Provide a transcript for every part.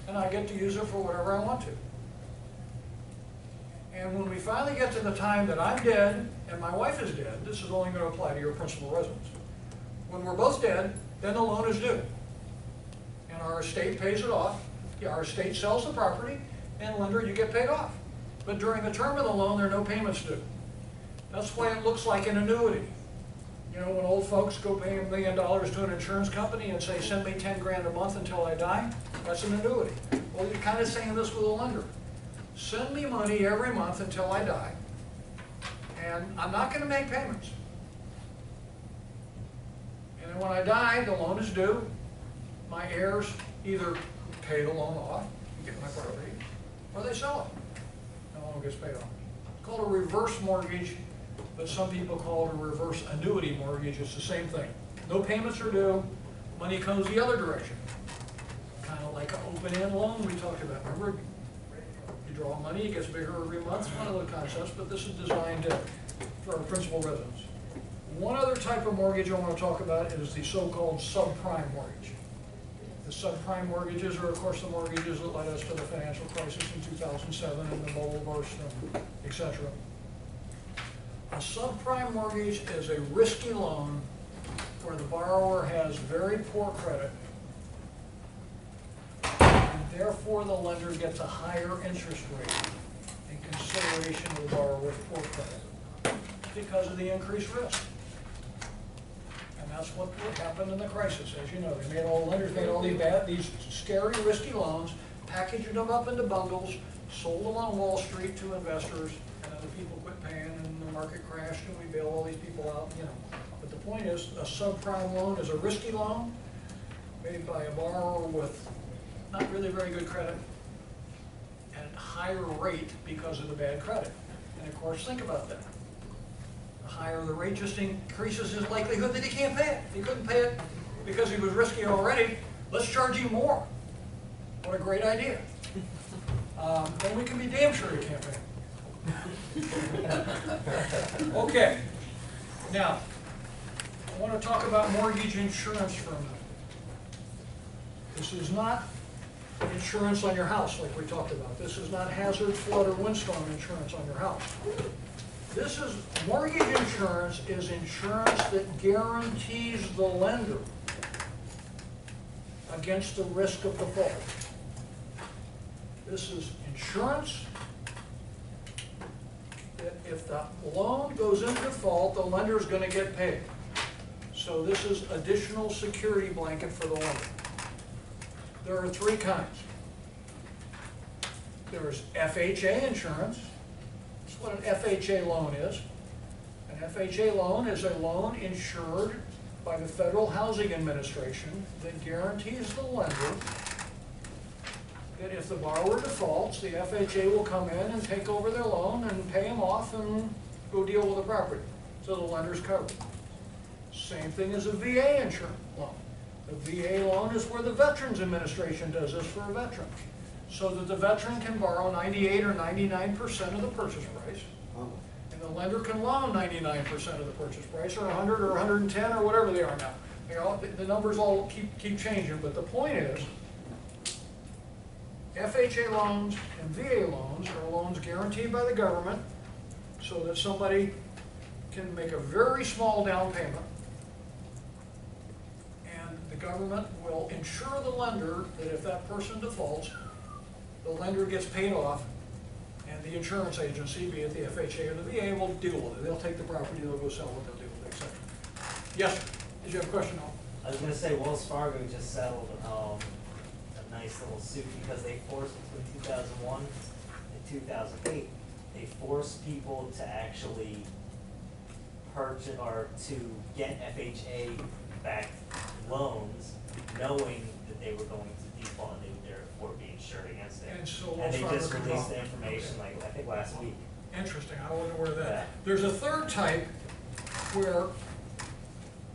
and I get to use it for whatever I want to. And when we finally get to the time that I'm dead and my wife is dead, this is only going to apply to your principal residence. When we're both dead, then the loan is due. And our estate pays it off. Yeah, our estate sells the property, and lender, you get paid off. But during the term of the loan, there are no payments due. That's why it looks like an annuity. You know, when old folks go pay $1 million to an insurance company and say, send me 10 grand a month until I die, that's an annuity. Well, you're kind of saying this with a lender. Send me money every month until I die, and I'm not going to make payments. And then when I die, the loan is due. My heirs either pay the loan off, get my property, or they sell it. The loan gets paid off. It's called a reverse mortgage, but some people call it a reverse annuity mortgage. It's the same thing. No payments are due. Money comes the other direction. Kind of like an open-end loan we talked about. Remember, you draw money, it gets bigger every month. It's one of the concepts, but this is designed for our principal residence. One other type of mortgage I want to talk about is the so-called subprime mortgage. The subprime mortgages are, of course, the mortgages that led us to the financial crisis in 2007 and the bubble burst, etc. A subprime mortgage is a risky loan where the borrower has very poor credit, and therefore the lender gets a higher interest rate in consideration of the borrower's poor credit because of the increased risk. And that's what happened in the crisis. As you know, lenders made all these scary, risky loans, packaged them up into bundles, sold them on Wall Street to investors, and then the people quit paying, and the market crashed, and we bailed all these people out. But the point is, a subprime loan is a risky loan made by a borrower with not really very good credit and higher rate because of the bad credit. And of course, think about that. The higher the rate just increases his likelihood that he can't pay it. If he couldn't pay it because he was risky already, let's charge him more. What a great idea. Then we can be damn sure he can't pay it. Okay. Now, I want to talk about mortgage insurance for a minute. This is not insurance on your house like we talked about. This is not hazard, flood, or windstorm insurance on your house. This is, mortgage insurance is insurance that guarantees the lender against the risk of default. This is insurance that if the loan goes into default, the lender is going to get paid. So this is additional security blanket for the lender. There are three kinds. There's FHA insurance. That's what an FHA loan is. An FHA loan is a loan insured by the Federal Housing Administration that guarantees the lender that if the borrower defaults, the FHA will come in and take over their loan and pay them off and go deal with the property. So the lender's covered. Same thing as a VA insurance loan. The VA loan is where the Veterans Administration does this for a veteran, so that the veteran can borrow 98 or 99% of the purchase price, and the lender can loan 99% of the purchase price, or 100 or 110 or whatever they are now. The numbers all keep changing, but the point is, FHA loans and VA loans are loans guaranteed by the government, so that somebody can make a very small down payment. The government will insure the lender that if that person defaults, the lender gets paid off, and the insurance agency, be it the FHA or the VA, will deal with it. They'll take the property, they'll go sell it, they'll deal with it, etc. Yes, sir. Did you have a question? I was going to say Wells Fargo just settled a nice little suit because they forced, between 2001 and 2008, they forced people to actually purchase or to get FHA-backed loans, knowing that they were going to default and they would therefore be insured against it. And so they just released the information, like I think last week. Interesting. I wasn't aware of that. Yeah. There's a third type where,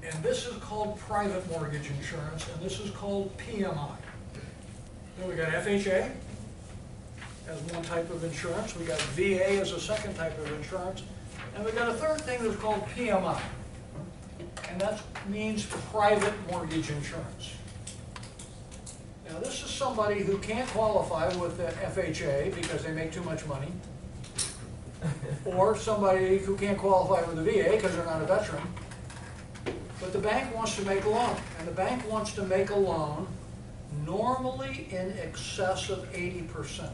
and this is called private mortgage insurance, and this is called PMI. Then we got FHA as one type of insurance. We got VA as a second type of insurance, and we got a third thing that's called PMI. And that means private mortgage insurance. Now this is somebody who can't qualify with the FHA because they make too much money, or somebody who can't qualify with the VA because they're not a veteran, but the bank wants to make a loan, and the bank wants to make a loan normally in excess of 80%.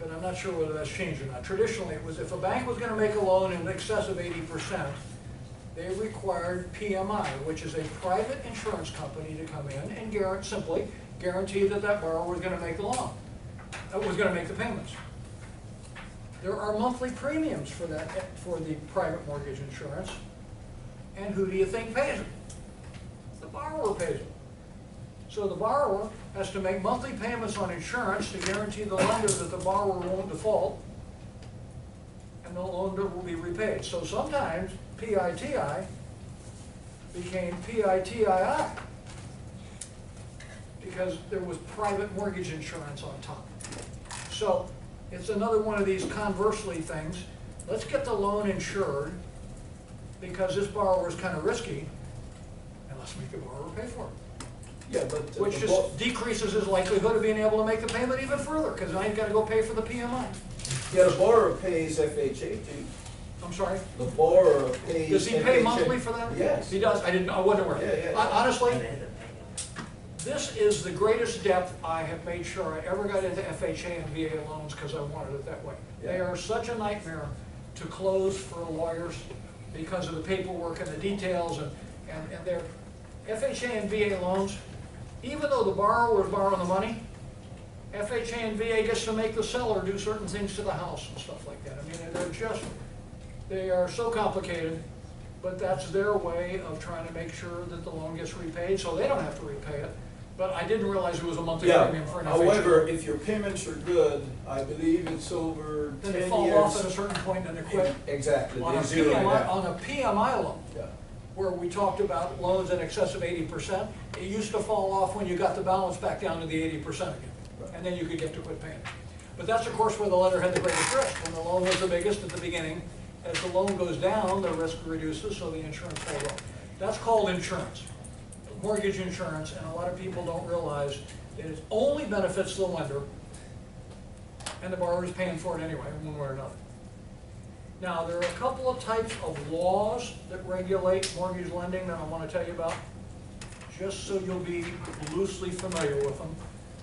But I'm not sure whether that's changed or not. Traditionally, it was if a bank was going to make a loan in excess of 80%, they required PMI, which is a private insurance company, to come in and simply guarantee that that borrower was going to make the loan, was going to make the payments. There are monthly premiums for that, for the private mortgage insurance, and who do you think pays it? The borrower pays it. So the borrower has to make monthly payments on insurance to guarantee the lender that the borrower won't default, and the loan will be repaid. So sometimes PITI became PITII because there was private mortgage insurance on top. So it's another one of these conversely things. Let's get the loan insured because this borrower is kind of risky, and let's make the borrower pay for it. Yeah, but Which just decreases his likelihood of being able to make the payment even further, because now he's got to go pay for the PMI. yeah, the borrower pays FHA too. I'm sorry? The borrower pays. Does he pay FHA. monthly for that? Yes. He does? I wasn't aware. Yeah, yeah. Honestly, And they had to pay this is the greatest depth I have made sure I ever got into FHA and VA loans because I wanted it that way. They Yeah. are such a nightmare to close for lawyers because of the paperwork and the details, and they're FHA and VA loans, even though the borrower is borrowing the money, FHA and VA gets to make the seller do certain things to the house and stuff like that. I mean, they are so complicated, but that's their way of trying to make sure that the loan gets repaid, so they don't have to repay it. But I didn't realize it was a monthly Yeah, premium for an FHA. however, if your payments are good, I believe it's over 10 Then years. they fall off at a certain point and they quit. Exactly, On they a zero it PMI, out. on a PMI loan, Yeah. where we talked about loans in excess of 80%, it used to fall off when you got the balance back down to the 80% again. And then you could get to quit paying. But that's of course where the lender had the greatest risk. When the loan was the biggest at the beginning, as the loan goes down, the risk reduces, so the insurance falls off. That's called insurance, mortgage insurance, and a lot of people don't realize that it only benefits the lender, and the borrower is paying for it anyway, one way or another. Now, there are a couple of types of laws that regulate mortgage lending that I want to tell you about, just so you'll be loosely familiar with them.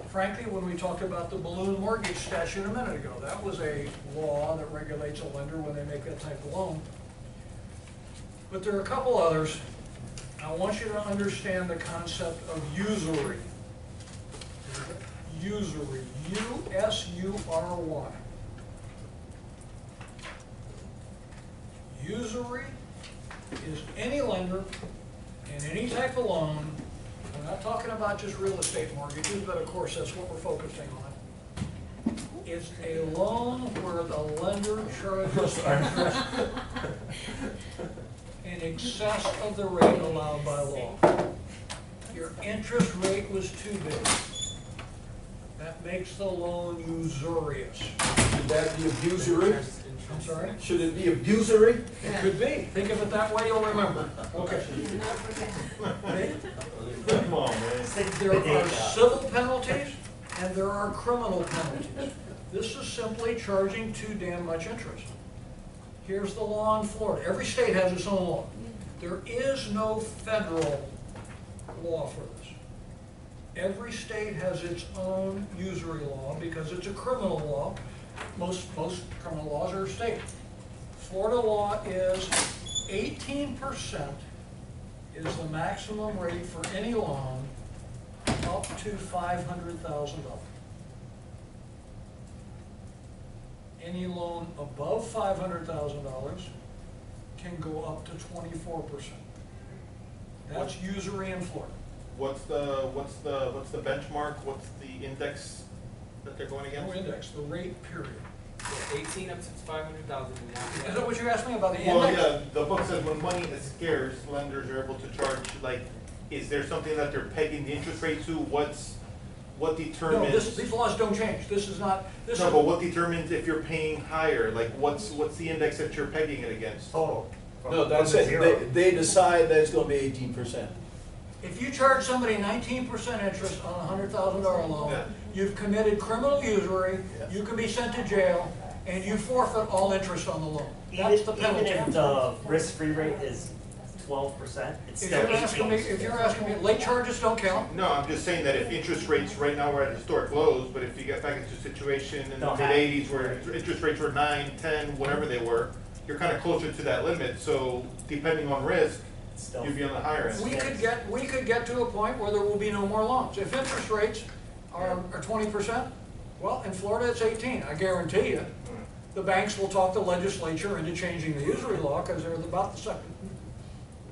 Frankly, when we talked about the balloon mortgage statute a minute ago, that was a law that regulates a lender when they make that type of loan. But there are a couple others. I want you to understand the concept of usury. Usury, U-S-U-R-Y. Usury is any lender in any type of loan. We're not talking about just real estate mortgages, but of course that's what we're focusing on. It's a loan where the lender charges interest in excess of the rate allowed by law. Your interest rate was too big. That makes the loan usurious. Should that be abusory? I'm sorry? Should it be abusory? It could be. Think of it that way, you'll remember. Okay. Come on, man. There are civil penalties and there are criminal penalties. This is simply charging too damn much interest. Here's the law in Florida. Every state has its own law. There is no federal law for this. Every state has its own usury law because it's a criminal law. Most criminal laws are state. Florida law is 18% is the maximum rate for any loan up to $500,000. Any loan above $500,000 can go up to 24%. That's usury in Florida. What's the benchmark? What's the index that they're going No against? index, the rate period. 18 up to 500,000. Is that what you asked me about the Well, index? yeah, the book says when money is scarce, lenders are able to charge, like, is there something that they're pegging the interest rate to? What No, determines? these laws don't change. This is not, this No, is, but what determines if you're paying higher? Like, what's the index that you're pegging it against? Total. No, that's From it. zero. They decide that it's gonna be 18%. If you charge somebody 19% interest on a $100,000 loan, Yeah. you've committed criminal usury, you can be sent to jail, and you forfeit all interest on the loan. That's the penalty. Even if the risk-free rate is 12%, it's If still you're asking me, 18. if you're asking me, late charges don't count. No, I'm just saying that if interest rates, right now we're at historic lows, but if you get back into a situation in the Don't have- mid-80s where interest rates were 9, 10, whatever they were, you're kind of closer to that limit, so depending on risk, It's still- you'd be on the higher end. We could get to a point where there will be no more loans. If interest rates are 20%, well, in Florida it's 18. I guarantee you, the banks will talk the legislature into changing the usury law because they're about the second,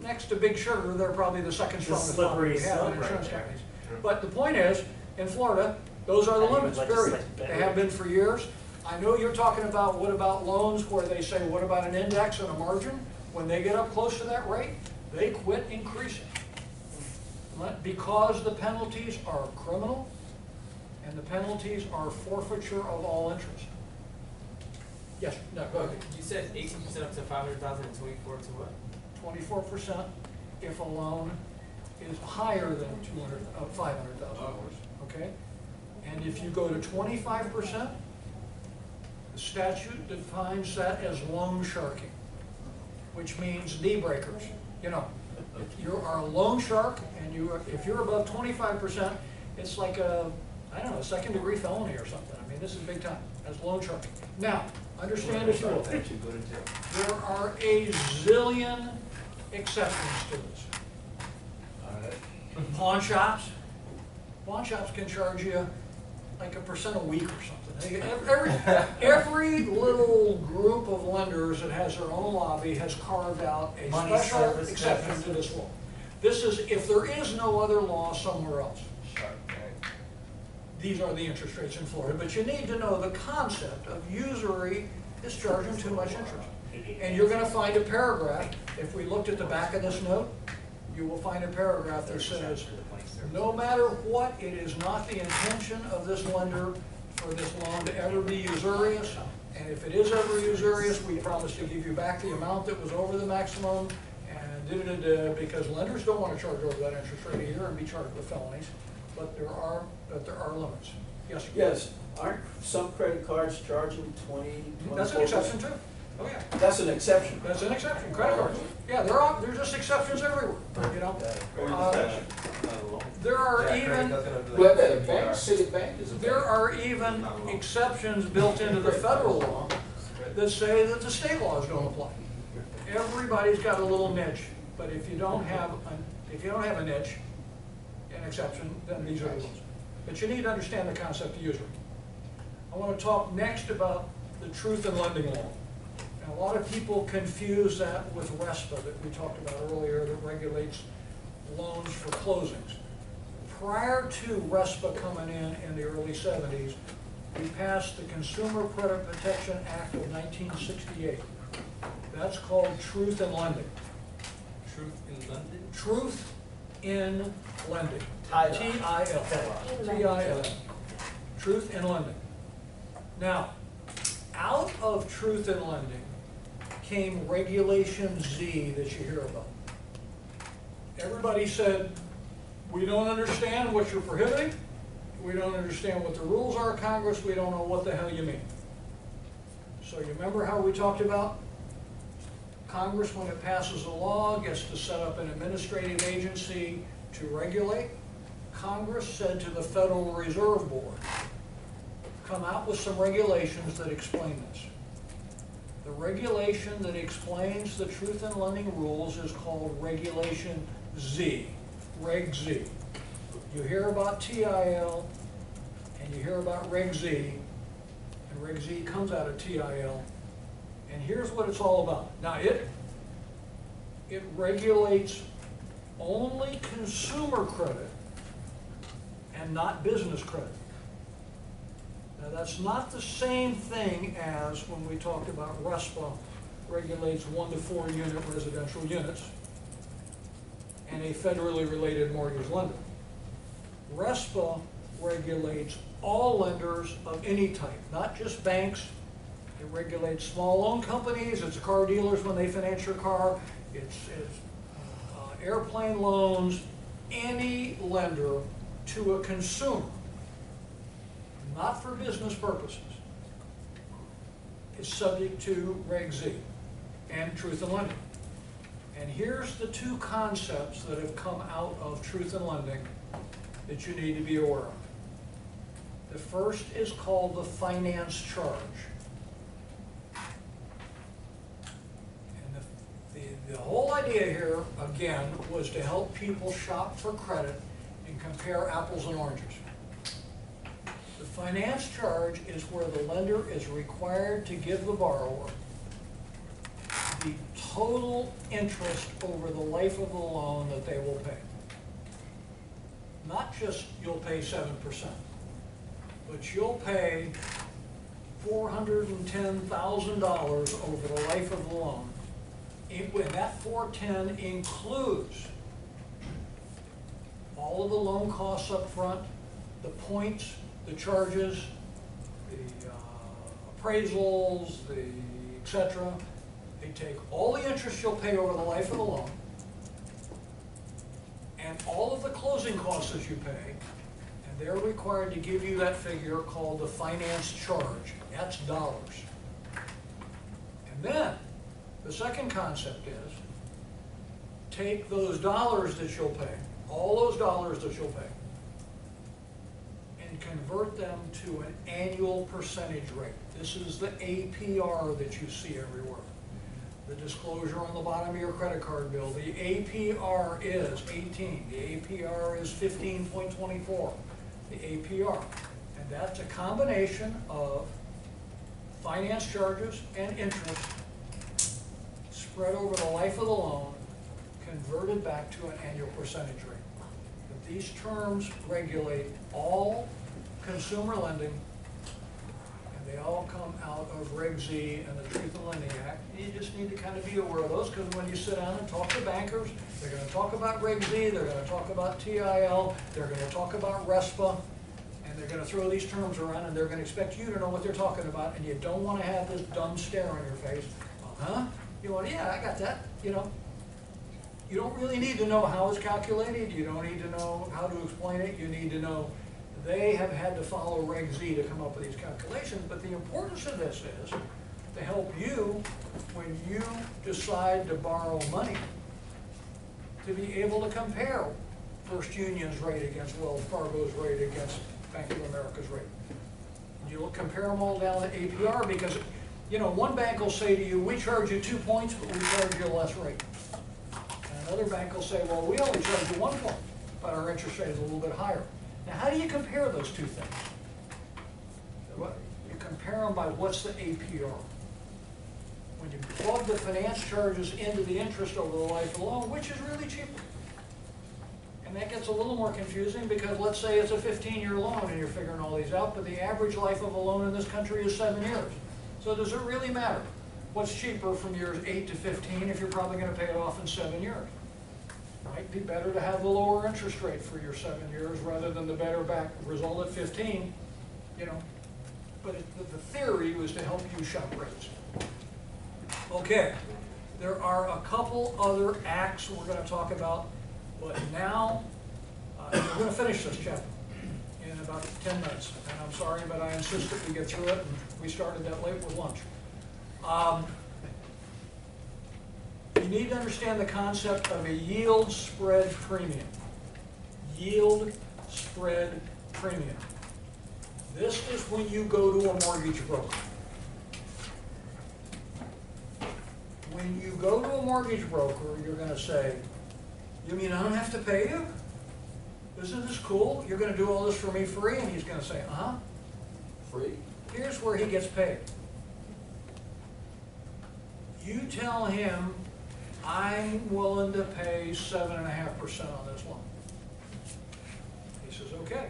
next to Big Sugar, they're probably the second strongest lobby slippery we have slope in right insurance there. companies. But the point is, in Florida, those are the How do you limits, period. legislate better? They have been for years. I know you're talking about, what about loans where they say, what about an index and a margin? When they get up close to that rate, they quit increasing. Because the penalties are criminal, and the penalties are forfeiture of all interest. Yes, no, go ahead. You said 18% up to 500,000 and 24 to what? 24% if a loan is higher than $500,000, okay? And if you go to 25%, the statute defines that as loan sharking, which means knee breakers. You know, if you are a loan shark and if you're above 25%, it's like a, I don't know, second-degree felony or something. I mean, this is big time. That's loan sharking. Now, understand if you will, there are a zillion exceptions to this. Pawn shops can charge you like 1% a week or something. Every little group of lenders that has their own lobby has carved out a Money special service exception business. to this law. This is, if there is no other law somewhere else. These are the interest rates in Florida, but you need to know the concept of usury is charging too much interest. And you're gonna find a paragraph, if we looked at the back of this note, you will find a paragraph that says, no matter what, it is not the intention of this lender for this loan to ever be usurious. And if it is ever usurious, we promise to give you back the amount that was over the maximum. And because lenders don't want to charge over that interest rate either and be charged with felonies. But there are limits. Yes, sir. Yes, aren't some credit cards charging 20, 24%? That's an exception too. Oh, yeah. That's an exception. That's an exception. Credit cards. Yeah, there's just exceptions everywhere, you know. There are even. Well, the bank, City Bank is a bank. There are even exceptions built into the federal law that say that the state laws don't apply. Everybody's got a little niche, but if you don't have a niche, an exception, then these are the ones. But you need to understand the concept of usury. I want to talk next about the truth in lending law. And a lot of people confuse that with RESPA that we talked about earlier that regulates loans for closings. Prior to RESPA coming in the early 70s, we passed the Consumer Credit Protection Act of 1968. That's called Truth in Lending. Truth in London? Truth in Lending. TILA. T-I-L. Truth in Lending. Now, out of Truth in Lending came Regulation Z that you hear about. Everybody said, we don't understand what you're prohibiting. We don't understand what the rules are, Congress. We don't know what the hell you mean. So you remember how we talked about Congress, when it passes a law, gets to set up an administrative agency to regulate? Congress said to the Federal Reserve Board, come out with some regulations that explain this. The regulation that explains the truth in lending rules is called Regulation Z, Reg Z. You hear about TIL and you hear about Reg Z, and Reg Z comes out of TIL, and here's what it's all about. Now it regulates only consumer credit and not business credit. Now that's not the same thing as when we talked about RESPA regulates 1 to 4 unit residential units and a federally related mortgage lender. RESPA regulates all lenders of any type, not just banks. It regulates small loan companies, it's car dealers when they finance your car, it's airplane loans, any lender to a consumer, not for business purposes, is subject to Reg Z and Truth in Lending. And here's the two concepts that have come out of Truth in Lending that you need to be aware of. The first is called the finance charge. And the whole idea here, again, was to help people shop for credit and compare apples and oranges. The finance charge is where the lender is required to give the borrower the total interest over the life of the loan that they will pay. Not just you'll pay 7%, but you'll pay $410,000 over the life of the loan. When that 410 includes all of the loan costs up front, the points, the charges, the appraisals, the et cetera. They take all the interest you'll pay over the life of the loan and all of the closing costs that you pay, and they're required to give you that figure called the finance charge. That's dollars. And then the second concept is take those dollars that you'll pay, all those dollars that you'll pay, and convert them to an annual percentage rate. This is the APR that you see everywhere. The disclosure on the bottom of your credit card bill, the APR is 18, the APR is 15.24, the APR. And that's a combination of finance charges and interest spread over the life of the loan, converted back to an annual percentage rate. But these terms regulate all consumer lending, and they all come out of Reg Z and the Truth in Lending Act. You just need to kind of be aware of those, because when you sit down and talk to bankers, they're going to talk about Reg Z, they're going to talk about TIL, they're going to talk about RESPA, and they're going to throw these terms around, and they're going to expect you to know what they're talking about, and you don't want to have this dumb stare on your face. Uh-huh. You want, yeah, I got that, you know. You don't really need to know how it's calculated. You don't need to know how to explain it. You need to know they have had to follow Reg Z to come up with these calculations. But the importance of this is to help you when you decide to borrow money to be able to compare First Union's rate against Wells Fargo's rate against Bank of America's rate. You'll compare them all down to APR, because you know, one bank will say to you, we charge you 2 points, but we charge you a less rate. And another bank will say, well, we only charge you 1 point, but our interest rate is a little bit higher. Now, how do you compare those two things? You compare them by what's the APR. When you plug the finance charges into the interest over the life of the loan, which is really cheaper. And that gets a little more confusing, because let's say it's a 15-year loan and you're figuring all these out, but the average life of a loan in this country is 7 years. So does it really matter what's cheaper from years 8 to 15 if you're probably going to pay it off in 7 years? Might be better to have the lower interest rate for your 7 years rather than the better back result at 15, you know. But the theory was to help you shop rates. Okay, there are a couple other acts we're going to talk about, but now we're going to finish this chapter in about 10 minutes. And I'm sorry, but I insist that we get through it, and we started that late with lunch. You need to understand the concept of a yield spread premium. Yield spread premium. This is when you go to a mortgage broker. When you go to a mortgage broker, you're going to say, you mean I don't have to pay you? Isn't this cool? You're going to do all this for me free? And he's going to say, uh-huh. Free? Here's where he gets paid. You tell him, I'm willing to pay 7.5% on this loan. He says, okay,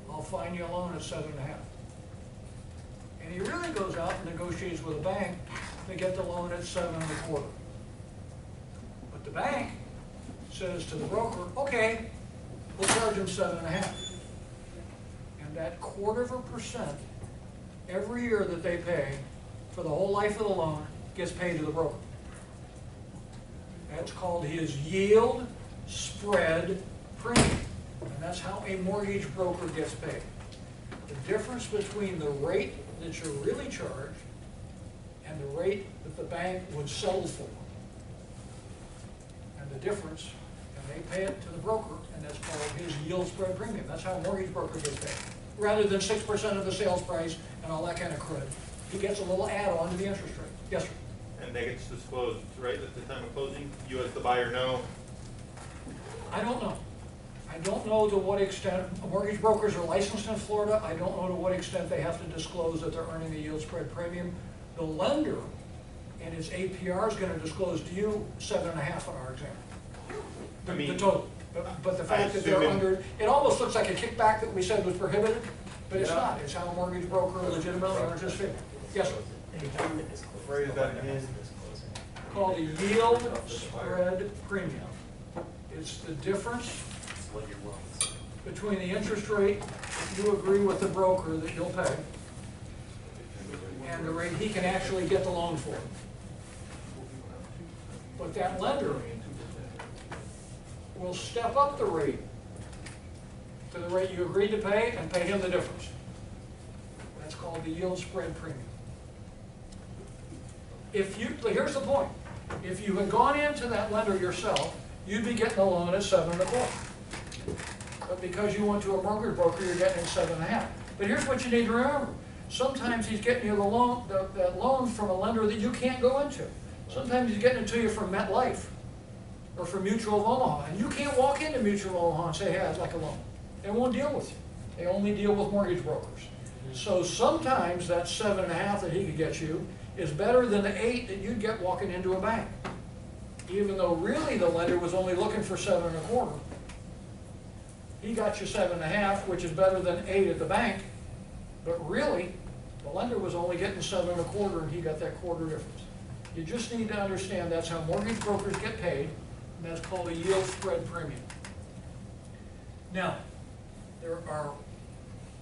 I'll find you a loan at 7.5%. And he really goes out and negotiates with a bank to get the loan at 7.25%. But the bank says to the broker, okay, we'll charge him 7.5%. And that 0.25% every year that they pay for the whole life of the loan gets paid to the broker. That's called his yield spread premium. And that's how a mortgage broker gets paid. The difference between the rate that you're really charged and the rate that the bank would sell for. And the difference, and they pay it to the broker, and that's called his yield spread premium. That's how a mortgage broker gets paid. Rather than 6% of the sales price and all that kind of crud, he gets a little add-on to the interest rate. Yes, sir? And that gets disclosed, right, at the time of closing? You as the buyer know? I don't know. I don't know to what extent, mortgage brokers are licensed in Florida. I don't know to what extent they have to disclose that they're earning a yield spread premium. The lender in its APR is gonna disclose to you 7.5 on our example. I mean, The total. But the fact that they're assume under, it almost looks like a kickback that we said was prohibited, but it's not. It's how a mortgage broker legitimately earns his fee. Yes, sir? Phrase that again. Called a yield spread premium. It's the difference between the interest rate you agree with the broker that you'll pay and the rate he can actually get the loan for. But that lender will step up the rate to the rate you agreed to pay and pay him the difference. That's called the yield spread premium. Here's the point. If you had gone into that lender yourself, you'd be getting a loan at 7.25. But because you went to a mortgage broker, you're getting it 7.5. But here's what you need to remember. Sometimes he's getting you the loan, that loan from a lender that you can't go into. Sometimes he's getting it to you from MetLife or from Mutual of Omaha. And you can't walk into Mutual of Omaha and say, hey, I'd like a loan. They won't deal with you. They only deal with mortgage brokers. So sometimes that 7.5 that he could get you is better than the 8 that you'd get walking into a bank. Even though really the lender was only looking for 7.25. He got you 7.5, which is better than 8 at the bank, but really, the lender was only getting 7.25 and he got that quarter difference. You just need to understand that's how mortgage brokers get paid, and that's called a yield spread premium. Now, there are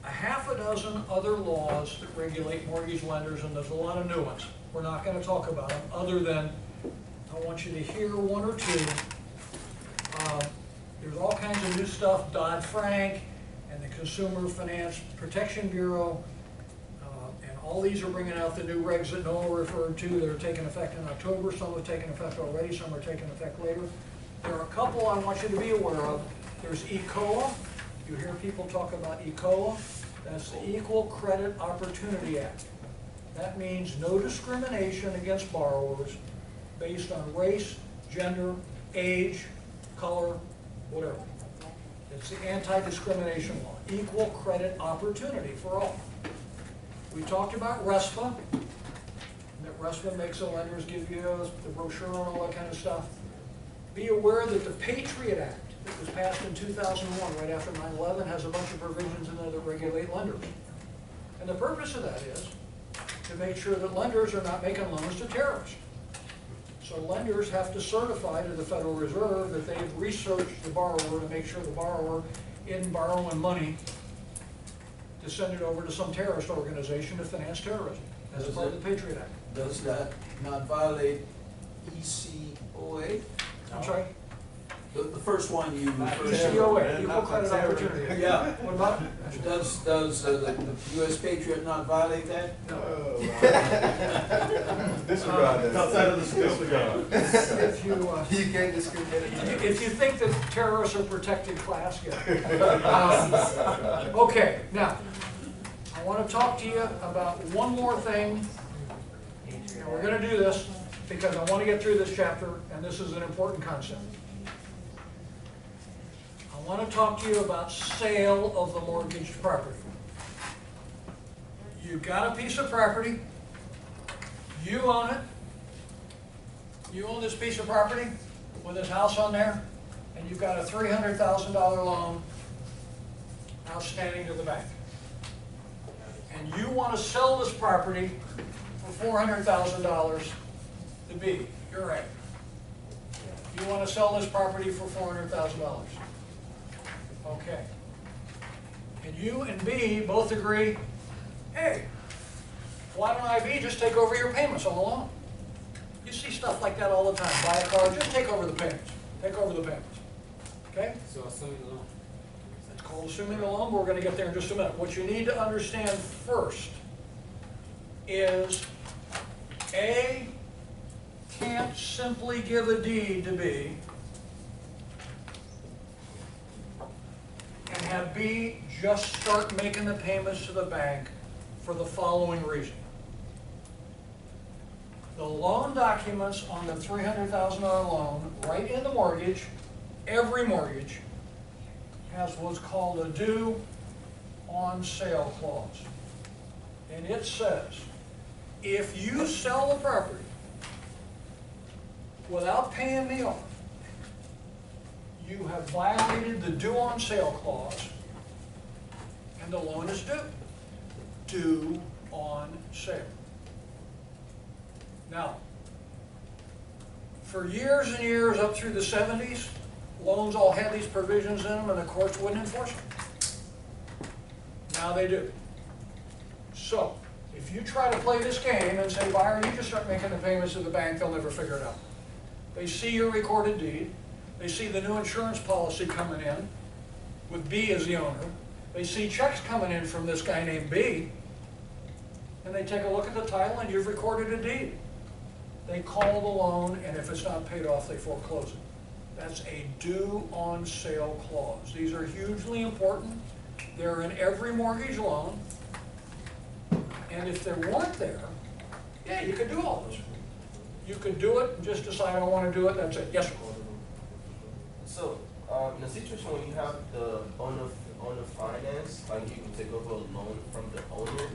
a half a dozen other laws that regulate mortgage lenders, and there's a lot of new ones. We're not going to talk about them, other than I want you to hear one or two. There's all kinds of new stuff, Dodd-Frank and the Consumer Finance Protection Bureau, and all these are bringing out the new regs that Noah referred to that are taking effect in October. Some have taken effect already, some are taking effect later. There are a couple I want you to be aware of. There's ECOA. You hear people talk about ECOA. That's the Equal Credit Opportunity Act. That means no discrimination against borrowers based on race, gender, age, color, whatever. It's the anti-discrimination law. Equal credit opportunity for all. We talked about RESPA, that RESPA makes the lenders give you the brochure and all that kind of stuff. Be aware that the Patriot Act that was passed in 2001, right after 9/11, has a bunch of provisions in there that regulate lenders. And the purpose of that is to make sure that lenders are not making loans to terrorists. So lenders have to certify to the Federal Reserve that they've researched the borrower to make sure the borrower isn't borrowing money to send it over to some terrorist organization to finance terrorism, as a part of the Patriot Act. Does that not violate ECOA? I'm sorry? The first one you referred to. ECOA, Equal Credit Opportunity. Yeah. What about it? Does the US Patriot not violate that? No. Disregard that. Outside of the scope. If you, You can't discriminate. if you think that terrorists are a protected class, yeah. Okay, now, I want to talk to you about one more thing. And we're going to do this because I want to get through this chapter, and this is an important concept. I want to talk to you about sale of the mortgaged property. You've got a piece of property. You own it. You own this piece of property with this house on there, and you've got a $300,000 loan outstanding to the bank. And you want to sell this property for $400,000 to B. You're right. You want to sell this property for $400,000. Okay. And you and B both agree, hey, why don't I, B, just take over your payments on the loan? You see stuff like that all the time. Buy a car, just take over the payments. Take over the payments. Okay? So assuming the loan. It's called assuming the loan, but we're gonna get there in just a minute. What you need to understand first is A can't simply give a deed to B and have B just start making the payments to the bank for the following reason. The loan documents on the $300,000 loan, right in the mortgage, every mortgage, has what's called a due on sale clause. And it says, if you sell the property without paying me off, you have violated the due on sale clause and the loan is due. Due on sale. Now, for years and years, up through the 70s, loans all had these provisions in them and the courts wouldn't enforce them. Now they do. So, if you try to play this game and say, buyer, you just start making the payments to the bank, they'll never figure it out. They see your recorded deed, they see the new insurance policy coming in, with B as the owner, they see checks coming in from this guy named B, and they take a look at the title and you've recorded a deed. They call the loan, and if it's not paid off, they foreclose it. That's a due on sale clause. These are hugely important. They're in every mortgage loan. And if they weren't there, yeah, you could do all this. You could do it and just decide I don't want to do it, that's it. Yes, sir. So, in a situation when you have the owner finance, like you can take over a loan from the owner,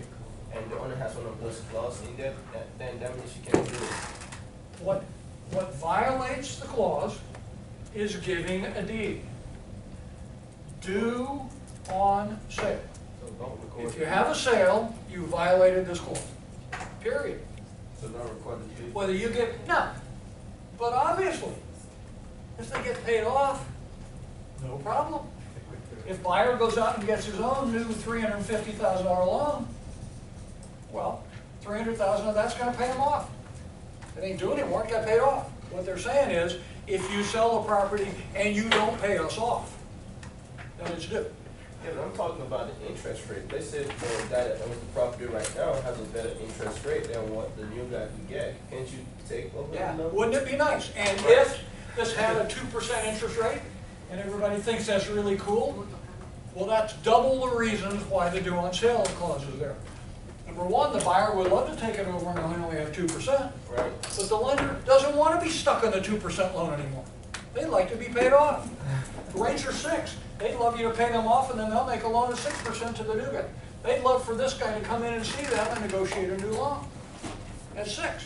and the owner has one of those clauses in there, then that means you can't do it. What violates the clause is giving a deed. Due on sale. So don't record. If you have a sale, you violated this clause. Period. So don't record the deed. Whether you get, no. But obviously, if they get paid off, no problem. If buyer goes out and gets his own new $350,000 loan, well, $300,000 of that's gonna pay him off. It ain't doing it, won't get paid off. What they're saying is, if you sell the property and you don't pay us off, then it's due. Yeah, but I'm talking about the interest rate. They said the guy that owns the property right now has a better interest rate than what the new guy could get. Can't you take over Yeah, the loan? wouldn't it be nice? And if this had a 2% interest rate, and everybody thinks that's really cool, well, that's double the reasons why the due on sale clause is there. Number one, the buyer would love to take it over and only have 2%, Right. but the lender doesn't want to be stuck on the 2% loan anymore. They'd like to be paid off. The rates are 6. They'd love you to pay them off, and then they'll make a loan of 6% to the new guy. They'd love for this guy to come in and see them and negotiate a new loan at 6.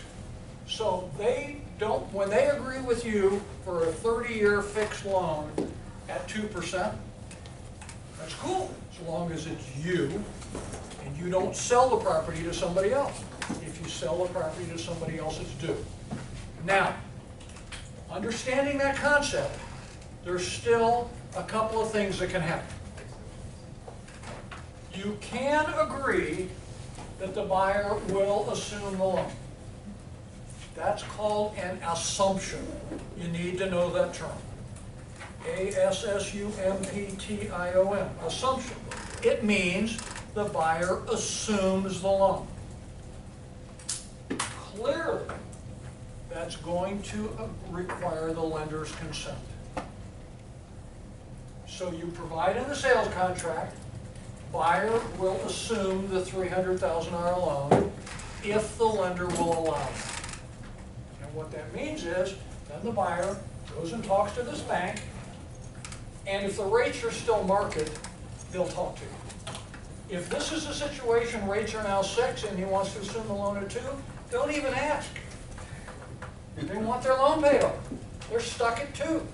So they don't, when they agree with you for a 30-year fixed loan at 2%, that's cool, as long as it's you and you don't sell the property to somebody else. If you sell the property to somebody else, it's due. Now, understanding that concept, there's still a couple of things that can happen. You can agree that the buyer will assume the loan. That's called an assumption. You need to know that term. A-S-S-U-M-P-T-I-O-N, assumption. It means the buyer assumes the loan. Clearly, that's going to require the lender's consent. So you provide in the sales contract, buyer will assume the $300,000 loan if the lender will allow it. And what that means is, then the buyer goes and talks to this bank, and if the rates are still market, they'll talk to you. If this is a situation, rates are now 6 and he wants to assume the loan at 2, don't even ask. They want their loan paid off. They're stuck at 2.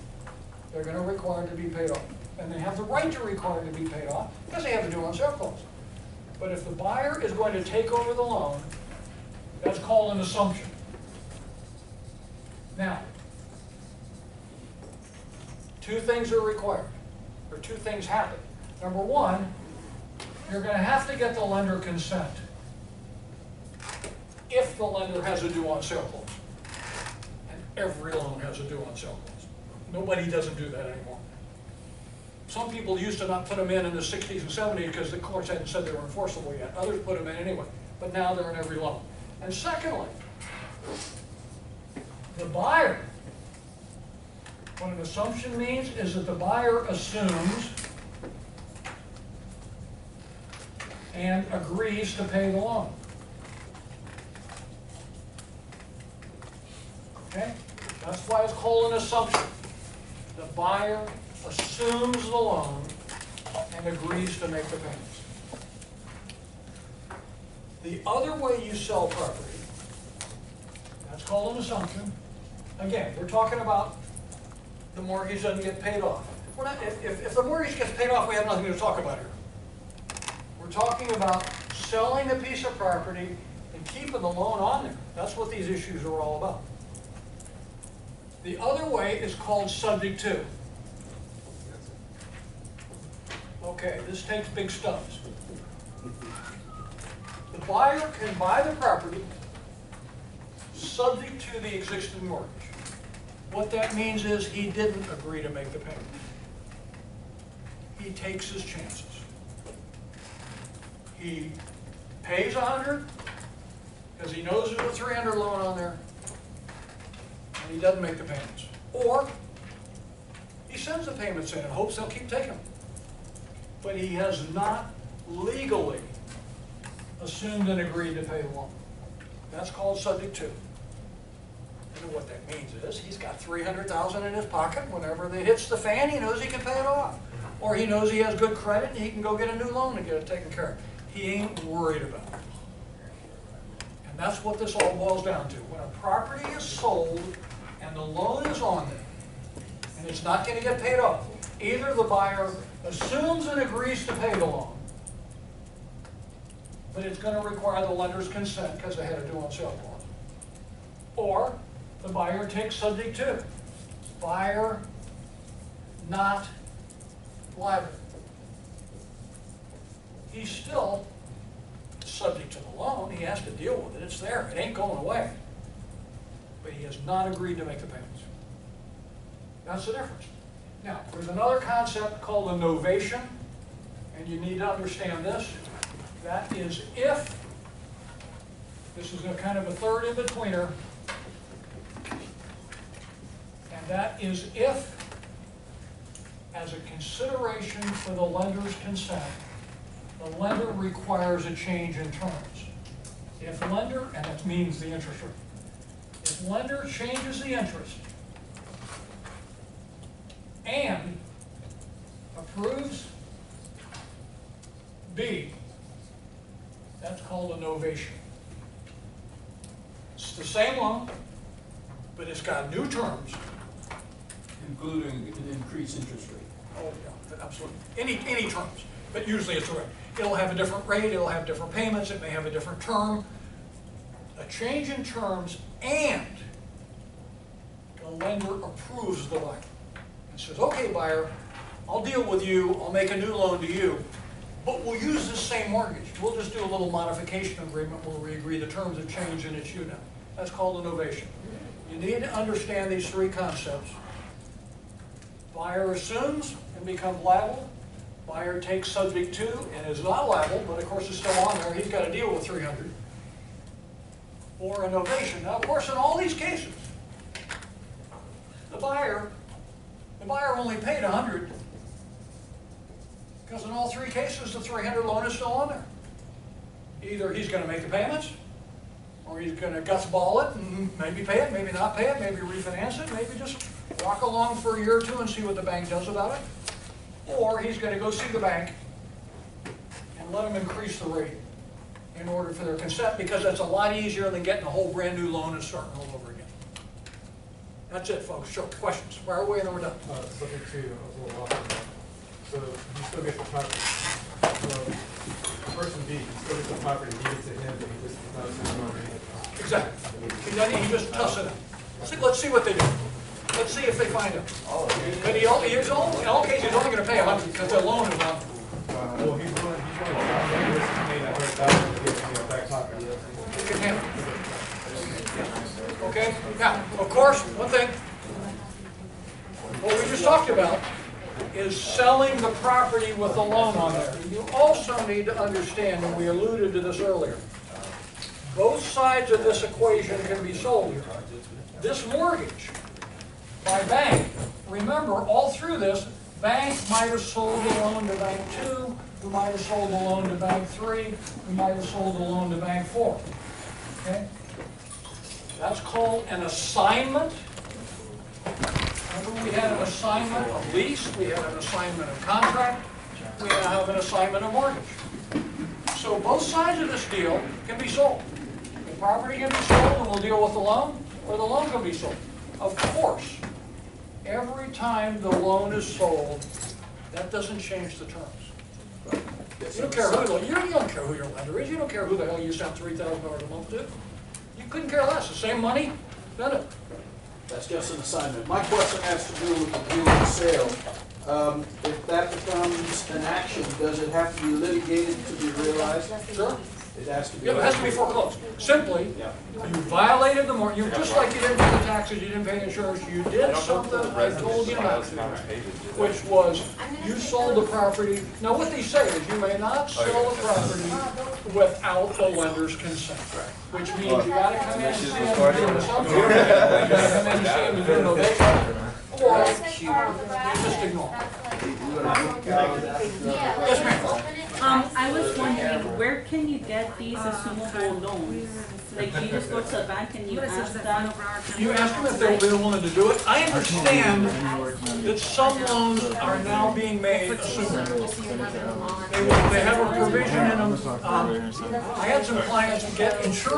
They're going to require it to be paid off. And they have the right to require it to be paid off because they have a due on sale clause. But if the buyer is going to take over the loan, that's called an assumption. Now, 2 things are required, or 2 things happen. Number one, you're going to have to get the lender consent if the lender has a due on sale clause. And every loan has a due on sale clause. Nobody doesn't do that anymore. Some people used to not put them in the 60s and 70s because the courts hadn't said they were enforceable yet. Others put them in anyway, but now they're in every loan. And secondly, the buyer, what an assumption means is that the buyer assumes and agrees to pay the loan. Okay? That's why it's called an assumption. The buyer assumes the loan and agrees to make the payments. The other way you sell property, that's called an assumption. Again, we're talking about the mortgage doesn't get paid off. We're not, if the mortgage gets paid off, we have nothing to talk about here. We're talking about selling a piece of property and keeping the loan on there. That's what these issues are all about. The other way is called subject to. Okay, this takes big steps. The buyer can buy the property subject to the existing mortgage. What that means is he didn't agree to make the payment. He takes his chances. He pays $100 because he knows there's a $300 loan on there, and he doesn't make the payments. Or he sends the payments in and hopes they'll keep taking them. But he has not legally assumed and agreed to pay the loan. That's called subject to. And what that means is he's got $300,000 in his pocket. Whenever it hits the fan, he knows he can pay it off. Or he knows he has good credit and he can go get a new loan and get it taken care of. He ain't worried about it. And that's what this all boils down to. When a property is sold and the loan is on there and it's not going to get paid off, either the buyer assumes and agrees to pay the loan, but it's going to require the lender's consent because they had a due on sale clause, or the buyer takes subject to. Buyer not liable. He's still subject to the loan. He has to deal with it. It's there. It ain't going away. But he has not agreed to make the payments. That's the difference. Now, there's another concept called a novation, and you need to understand this. That is if, this is a kind of a third in-betweener, and that is if, as a consideration for the lender's consent, the lender requires a change in terms. If lender, and that means the interest rate, if lender changes the interest and approves B, that's called a novation. It's the same loan, but it's got new terms. Including an increased interest rate. Oh, yeah, absolutely. Any terms, but usually it's a rate. It'll have a different rate, it'll have different payments, it may have a different term. A change in terms, and the lender approves the buyer. And says, okay, buyer, I'll deal with you, I'll make a new loan to you, but we'll use this same mortgage. We'll just do a little modification agreement where we agree the terms have changed and it's you now. That's called a novation. You need to understand these three concepts. Buyer assumes and becomes liable. Buyer takes subject to and is not liable, but of course it's still on there. He's got to deal with 300. Or a novation. Now, of course, in all these cases, the buyer only paid 100 because in all three cases, the 300 loan is still on there. Either he's going to make the payments, or he's going to gutsball it and maybe pay it, maybe not pay it, maybe refinance it, maybe just rock along for a year or two and see what the bank does about it. Or he's going to go see the bank and let them increase the rate in order for their consent, because that's a lot easier than getting a whole brand new loan and starting all over again. That's it, folks. Sure. Questions? Fire away and then we're done. Subject to a little off. So he still gets the property. So person B, he still gets the property, he gets it him, but he just not assuming money. Exactly. He just tuss it out. Let's see what they do. Let's see if they find him. But in all cases, he's only going to pay 100 because their loan is on. Well, he's willing to pay that $100,000 to get in the back pocket. He can handle it. Okay? Now, of course, one thing, what we just talked about is is selling the property with a loan on there. You also need to understand, and we alluded to this earlier, both sides of this equation can be sold here. This mortgage by bank, remember, all through this, bank might have sold the loan to bank 2, who might have sold the loan to bank 3, who might have sold the loan to bank 4. Okay? That's called an assignment. Remember, we had an assignment of lease, we had an assignment of contract, we now have an assignment of mortgage. So both sides of this deal can be sold. The property can be sold and we'll deal with the loan, or the loan can be sold. Of course, every time the loan is sold, that doesn't change the terms. You don't care you don't care who your lender is, you don't care who the hell you sent $3,000 a month to. You couldn't care less, the same money, spend it. That's just an assignment. My question has to do with the deal of sale. If that becomes an action, does it have to be litigated to be realized? Sure. It has to be. Yeah, it has to be foreclosed. Simply, Yeah. you violated the mortgage, you just like you didn't pay the taxes, you didn't pay insurance, you did something I told you not to, which was, you sold the property. Now, what they say is you may not sell the property without the lender's consent, which means you gotta come in and see them doing the something. You gotta come in and see them doing the novation, or you just ignore it. Yes, ma'am. I was wondering, where can you get these assumable loans? Like, you just go to the bank and you ask them? You ask them if they'll be willing to do it. I understand that some loans are now being made assumable. They have a provision in them. I had some clients get insurance